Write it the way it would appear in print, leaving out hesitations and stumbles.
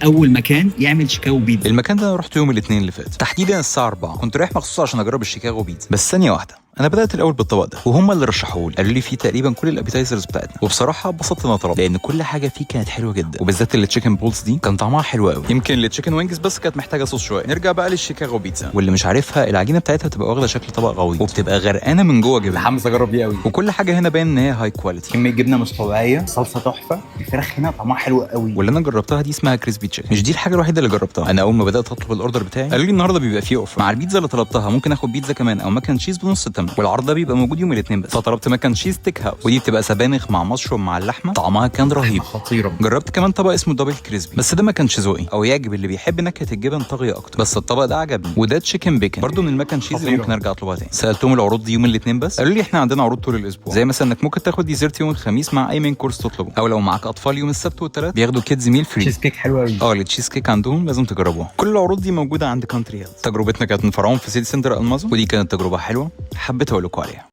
اول مكان يعمل شيكاغو بيتزا. المكان ده انا رحت يوم الاثنين اللي فات تحديدا الساعه 4. كنت رايح مخصوص عشان اجرب الشيكاغو بيتزا. بس ثانيه واحده، انا بدات الاول بالطبق ده وهم اللي رشحوه لي، قالوا لي فيه تقريبا كل الابيتايزرز بتاعتنا، وبصراحه اتبسطت ان انا طلبت لان كل حاجه فيه كانت حلوه جدا، وبالذات التشيكن بولز دي كان طعمها حلو قوي. يمكن التشيكن وينجز بس كانت محتاجه صوص شويه. نرجع بقى للشيكاغو بيتزا، واللي مش عارفها العجينه بتاعتها بتبقى واخده شكل طبق غويط وبتبقى غرقانه من جوه جبن. متحمس اجرب دي قوي. وكل حاجه هنا باين ان هي هاي كواليتي، كميه جبنه مش طبيعيه، صلصه تحفه، الفراخ هنا طعمها حلو قوي. واللي انا جربتها دي اسمها كريسبي تشيكن. مش دي الحاجه الوحيده اللي جربتها. انا اول ما بدات اطلب الاوردر بتاعي قالوا لي النهارده بيبقى فيه اوفر مع البيتزا اللي طلبتها، ممكن اخد بيتزا كمان او ماكن تشيز بنص الثمن، والعرض ده بيبقى موجود يوم الاثنين بس. فطلبت ماكن تشيز ستيك هاوس، ودي بتبقى سبانخ مع مشروم مع اللحمه، طعمها كان رهيب خطيره. جربت كمان طبق اسمه دبل كريسبي، بس ده ما كانش ذوقي او يعجب اللي بيحب نكهه الجبن طاغيه اكتر، بس الطبق ده عجبني. وده تشيكن بيكن برضو من الماكن تشيز اللي ممكن ارجع اطلبها تاني. سالتهم العروض دي يوم الاثنين بس، قالوا لي احنا عندنا عروض طول الاسبوع، زي مثلا انك ممكن تاخد ديزرت يوم الخميس مع اي مين كورس تطلبه، او لو معاك اطفال يوم السبت والثلاث بياخدوا كيدز ميل فري. تشيز كيك حلوه قوي. التشيز كيك عندهم لازم تجربوها. كل العروض دي موجوده عند كانتري هيلز. تجربتنا كانت من فرعهم في سيتي سنتر الماظة، ودي كانت تجربه حلوه حبيت اقول لكم عليها.